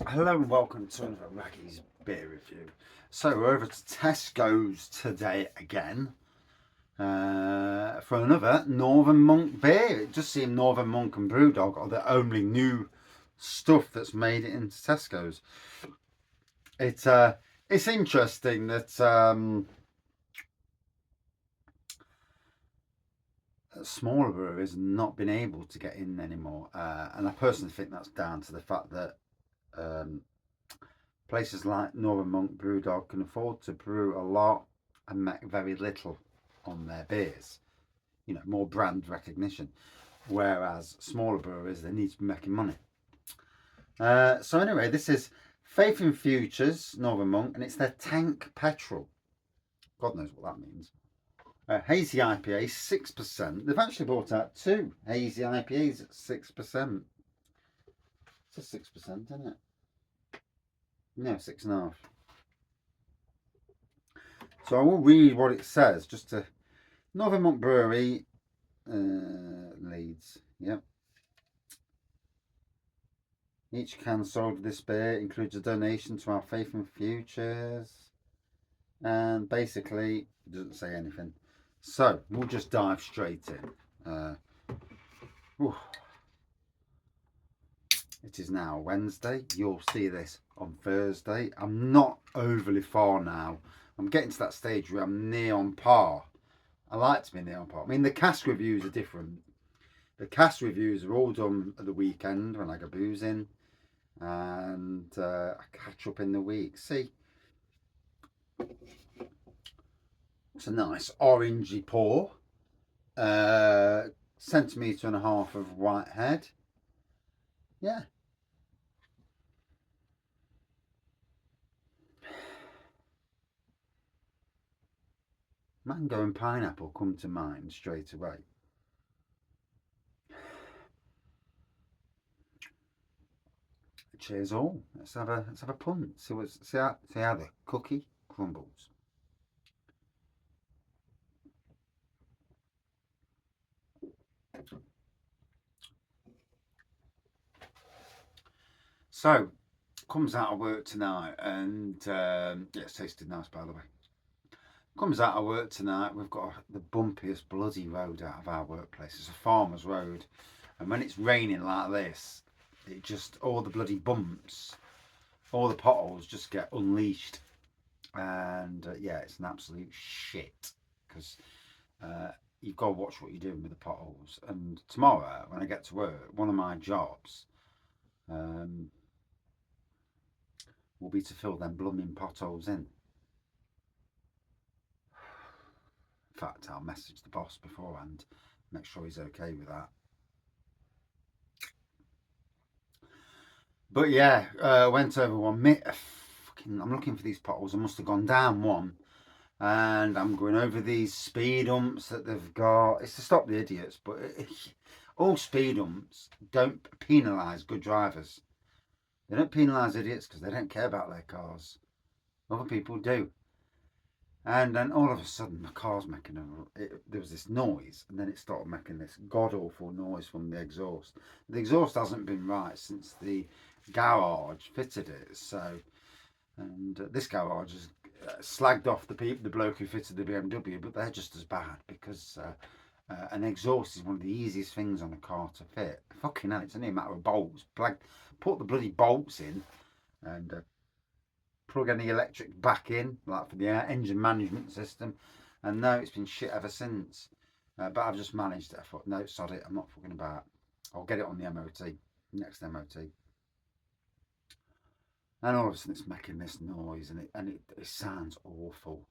Hello and welcome to another Raggy's beer review. So we're over to Tesco's today again for another Northern Monk beer. It just seemed Northern Monk and Brewdog are the only new stuff that's made it into Tesco's. It's interesting that smaller breweries have not been able to get in anymore, and I personally think that's down to the fact that um, places like Northern Monk Brewdog can afford to brew a lot and make very little on their beers. You know, more brand recognition. Whereas smaller breweries, they need to be making money. So anyway, this is Faith in Futures, Northern Monk, and it's their Tank Petrol. God knows what that means. Hazy IPA, 6%. They've actually brought out two Hazy IPAs at 6%. It's a 6%, isn't it? No, 6.5. So I will read what it says just to Northern Monk Brewery, Leeds. Yep. Each can sold with this beer includes a donation to our Faith in Futures. And basically, it doesn't say anything. So we'll just dive straight in. It is now Wednesday. You'll see this on Thursday. I'm not overly far now. I'm getting to that stage where I'm near on par. I like to be near on par. I mean, the cask reviews are different. The cast reviews are all done at the weekend when I go boozing, and I catch up in the week. See, it's a nice orangey pour, centimetre and a half of white head. Yeah. Mango and pineapple come to mind straight away. Cheers all. Let's have a punt. See how the cookie crumbles. So, comes out of work tonight, and yeah, it's tasted nice by the way. Comes out of work tonight. We've got the bumpiest bloody road out of our workplace. It's a farmer's road, and when it's raining like this, it just all the bloody bumps, all the potholes just get unleashed, and yeah, it's an absolute shit because you've got to watch what you're doing with the potholes. And tomorrow, when I get to work, one of my jobs um, will be to fill them blooming potholes in. In fact, I'll message the boss beforehand, make sure he's okay with that. But yeah, went over one. I'm looking for these potholes. I must have gone down one, and I'm going over these speed humps that they've got. It's to stop the idiots, but all speed humps don't penalise good drivers. They don't penalise idiots because they don't care about their cars. Other people do. And then all of a sudden, the car's making there was this noise, and then it started making this god awful noise from the exhaust. The exhaust hasn't been right since the garage fitted it. So, and this garage has slagged off the bloke who fitted the BMW, but they're just as bad because an exhaust is one of the easiest things on a car to fit. Fucking hell, it's only a matter of bolts. Put the bloody bolts in, and plug any electric back in, like for the engine management system. And no, it's been shit ever since. But I've just managed it. I thought, no, sod it, I'm not fucking about. I'll get it on the MOT, next MOT. And all of a sudden it's making this noise, and it sounds awful.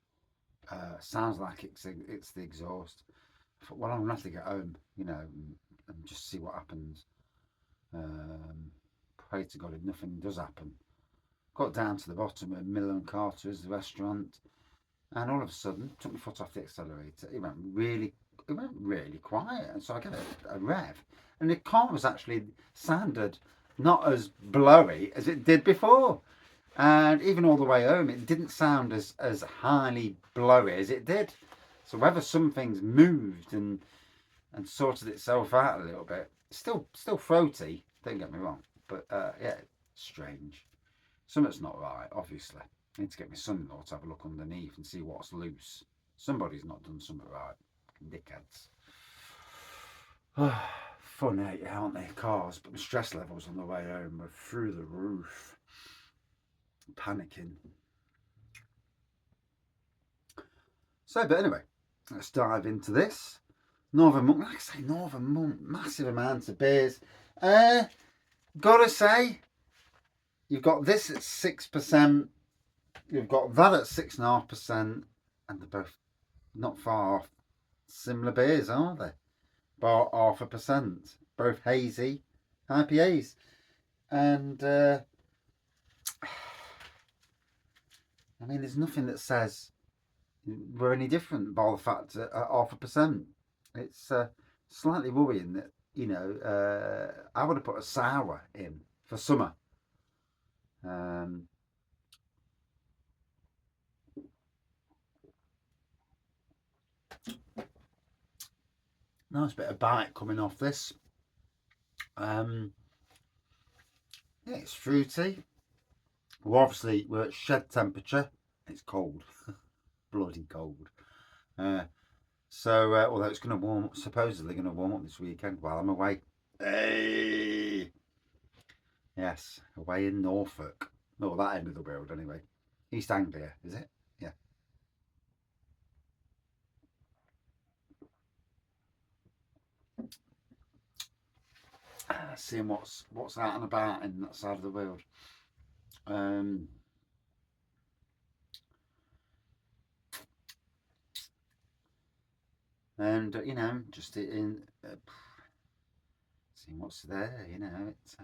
Sounds like it's the exhaust. I thought, well, I'm gonna have to get home, and just see what happens. Pray to God if nothing does happen. Got down to the bottom of Miller and Carter's, the restaurant, and all of a sudden took my foot off the accelerator. It went really quiet, and so I get a rev, and the car was actually sounded not as blowy as it did before, and even all the way home, it didn't sound as highly blowy as it did. So whether something's moved and sorted itself out a little bit, still throaty. Don't get me wrong, but yeah, strange. Something's not right, obviously. I need to get my son-in-law to have a look underneath and see what's loose. Somebody's not done something right. Dickheads. Funny, aren't they, cars? But my stress levels on the way home were through the roof. Panicking. So, but anyway, let's dive into this. Northern Monk, like I say, Northern Monk, massive amounts of beers. Gotta say, you've got this at 6%, you've got that at 6.5%, and they're both not far off similar beers, are they? About 0.5%. Both hazy IPAs. And I mean, there's nothing that says we're any different by the fact at 0.5%. It's slightly worrying that, you know, I would have put a sour in for summer. Nice bit of bite coming off this. Yeah, it's fruity. Well, obviously, we're at shed temperature. It's cold. Bloody cold. So, although it's going to warm up, supposedly going to warm up this weekend while I'm away. Hey! Yes, away in Norfolk. No, that end of the world anyway. East Anglia, is it? Yeah. Seeing what's out and about in that side of the world. And you know, just in seeing what's there. You know, it's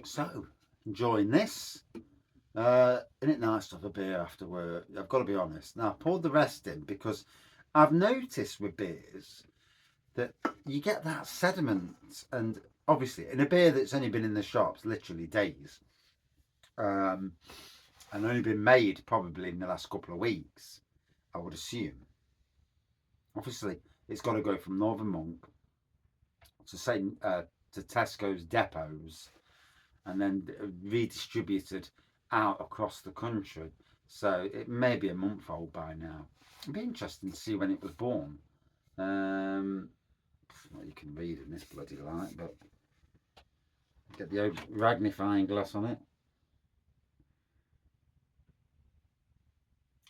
So enjoying this. Isn't it nice to have a beer after work? I've got to be honest. Now I poured the rest in because I've noticed with beers that you get that sediment, and obviously in a beer that's only been in the shops literally days, and only been made probably in the last couple of weeks, I would assume. Obviously, it's got to go from Northern Monk to to Tesco's depots, and then redistributed out across the country. So it may be a month old by now. It'd be interesting to see when it was born. Well, you can read in this bloody light, but get the old magnifying glass on it.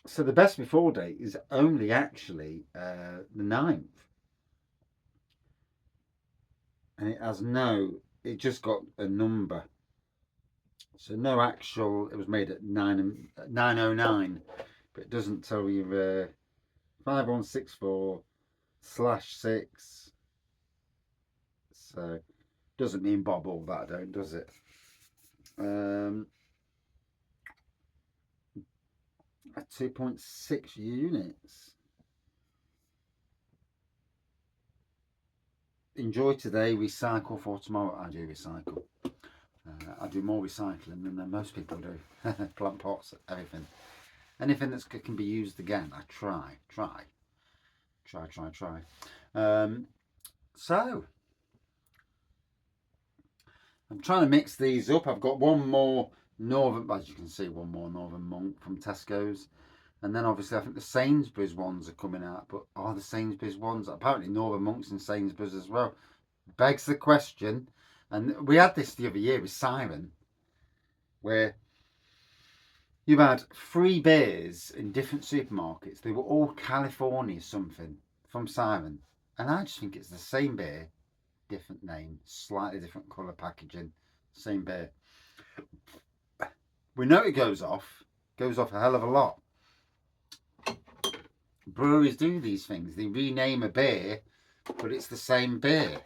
So the best before date is only actually the 9th. And it has it just got a number. So no actual, it was made at 909, but it doesn't tell you 5164/6. So doesn't mean Bob all that, don't, does it? At 2.6 units. Enjoy today, recycle for tomorrow. I do recycle. I do more recycling than most people do. Plant pots, everything. Anything that can be used again, I try. So, I'm trying to mix these up. I've got one more Northern, as you can see, one more Northern Monk from Tesco's. And then obviously I think the Sainsbury's ones are coming out. But are the Sainsbury's ones? Apparently Northern Monk's in Sainsbury's as well. Begs the question. And we had this the other year with Siren, where you had 3 beers in different supermarkets. They were all California something from Siren. And I just think it's the same beer, different name, slightly different colour packaging, same beer. We know it goes off a hell of a lot. Breweries do these things. They rename a beer, but it's the same beer.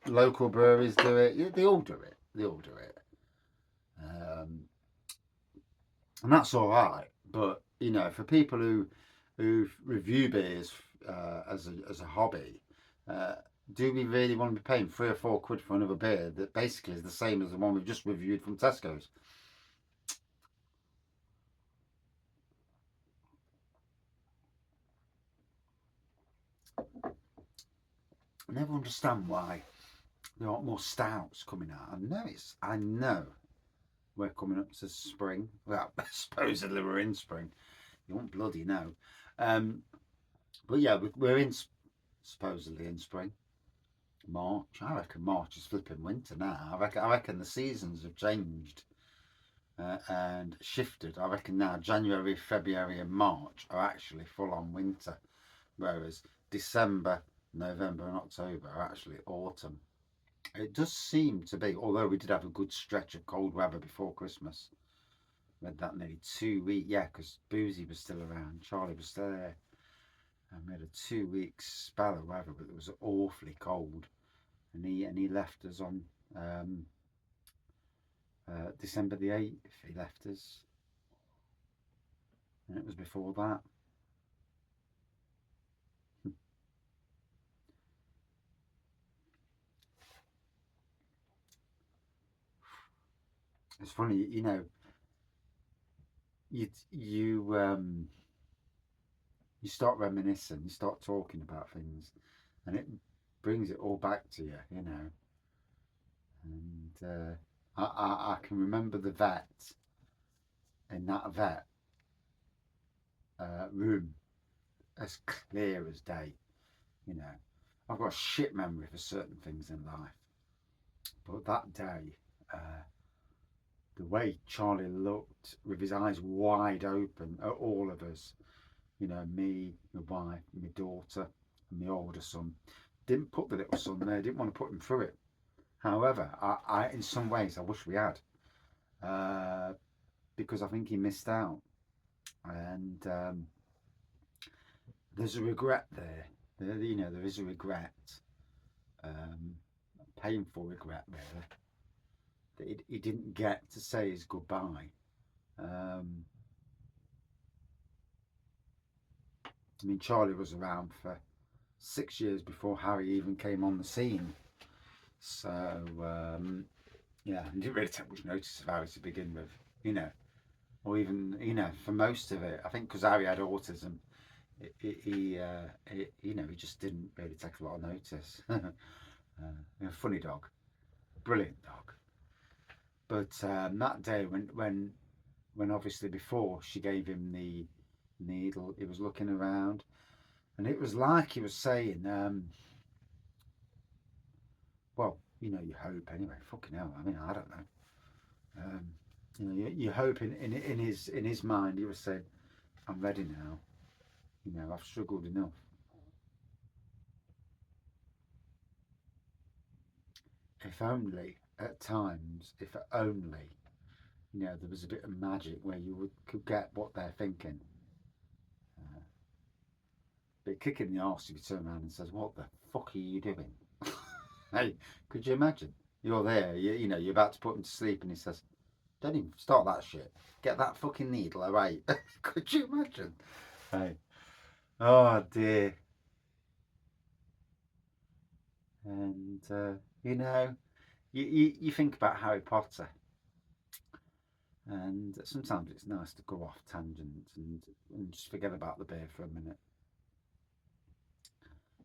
Local breweries do it. They all do it. And that's all right. But you know, for people who review beers as a hobby, do we really want to be paying 3 or 4 quid for another beer that basically is the same as the one we've just reviewed from Tesco's? I never understand why there aren't more stouts coming out. I know we're coming up to spring. Well, supposedly we're in spring. You won't bloody know. Um, but yeah, we're in supposedly in spring. March. I reckon March is flipping winter now. I reckon the seasons have changed and shifted. I reckon now January, February, and March are actually full on winter, whereas December, November, and October are actually autumn. It does seem to be, although we did have a good stretch of cold weather before Christmas. We had that nearly 2 week, yeah, because Boozy was still around, Charlie was still there, and we had a 2 week spell of weather, but it was awfully cold. And he left us on December the 8th. He left us, and it was before that. It's funny, you start reminiscing, you start talking about things, and it brings it all back to you. And I can remember the vet in that vet room as clear as day. You know, I've got a shit memory for certain things in life, but that day, the way Charlie looked with his eyes wide open at all of us, me, my wife, my daughter, and my older son, didn't put the little son there, didn't want to put him through it. However, I in some ways, I wish we had, uh, because I think he missed out. And there's a regret there. There is a regret, um, a painful regret, really, that he didn't get to say his goodbye. Um, I mean, Charlie was around for 6 years before Harry even came on the scene. So, yeah, I didn't really take much notice of Harry to begin with, you know, or even, for most of it. I think because Harry had autism, he just didn't really take a lot of notice. Funny dog, brilliant dog. But that day when obviously before she gave him the needle, he was looking around, and it was like he was saying, well, you hope anyway. Fucking hell, I mean, I don't know. Um, you hope in his mind he was saying, "I'm ready now. I've struggled enough." If only at times, if only, there was a bit of magic where could get what they're thinking. Uh, Bit kick in the arse if you turn around and says, "What the fuck are you doing?" Hey, could you imagine? You're there, you're about to put him to sleep, and he says, "Don't even start that shit. Get that fucking needle away." Could you imagine? Hey, oh dear. And you think about Harry Potter, and sometimes it's nice to go off tangents and just forget about the beer for a minute.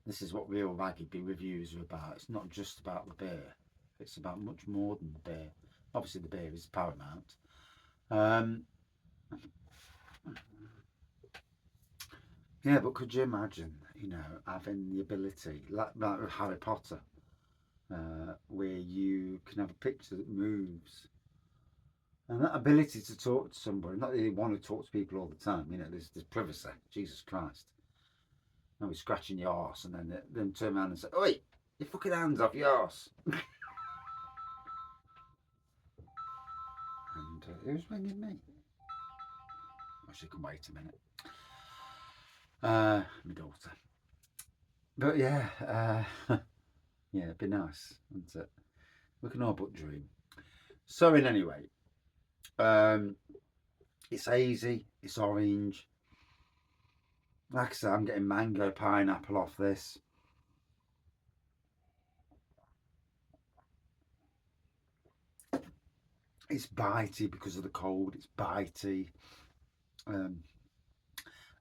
This is what real Raggy reviews are about. It's not just about the beer. It's about much more than the beer. Obviously, the beer is paramount. Um, yeah, but could you imagine, having the ability, like with Harry Potter, where you can have a picture that moves, and that ability to talk to somebody, not that you want to talk to people all the time, there's privacy. Jesus Christ. No, he's scratching your arse and then turn around and say, "Oi, your fucking hands off your arse." And who's ringing me? I should can wait a minute. My daughter. But yeah, yeah, it'd be nice, wouldn't it? We can all but dream. So in any way, um, it's hazy, it's orange. Like I said, I'm getting mango pineapple off this. It's bitey because of the cold. It's bitey. Um,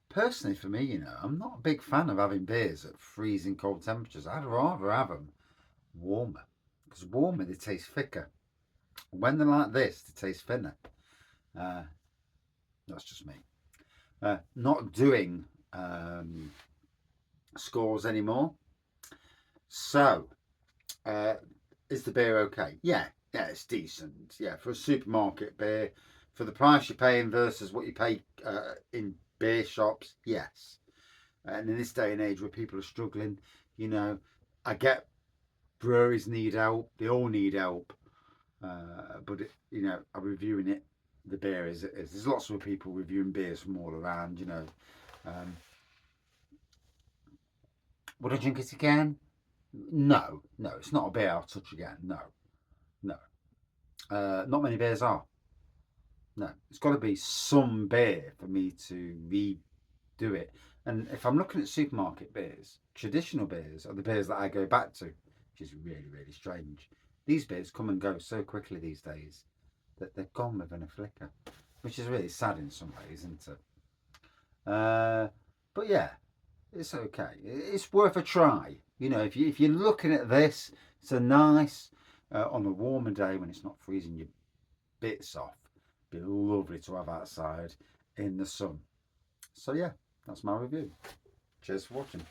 Personally, for me, I'm not a big fan of having beers at freezing cold temperatures. I'd rather have them warmer. Because warmer, they taste thicker. When they're like this, they taste thinner. That's just me. Not doing scores anymore. So, is the beer okay? Yeah, it's decent. Yeah, for a supermarket beer, for the price you're paying versus what you pay in beer shops, yes. And in this day and age where people are struggling, you know, I get breweries need help. They all need help. But I'm reviewing it. The beer is. There's lots of people reviewing beers from all around. Um, would I drink it again? No, it's not a beer I'll touch again. No, no. Not many beers are. No, it's got to be some beer for me to redo it. And if I'm looking at supermarket beers, traditional beers are the beers that I go back to, which is really, really strange. These beers come and go so quickly these days that they're gone within a flicker, which is really sad in some ways, isn't it? But yeah, it's okay. It's worth a try. If you're looking at this, it's a nice on a warmer day when it's not freezing your bits off. Be lovely to have outside in the sun. So yeah, that's my review. Cheers for watching.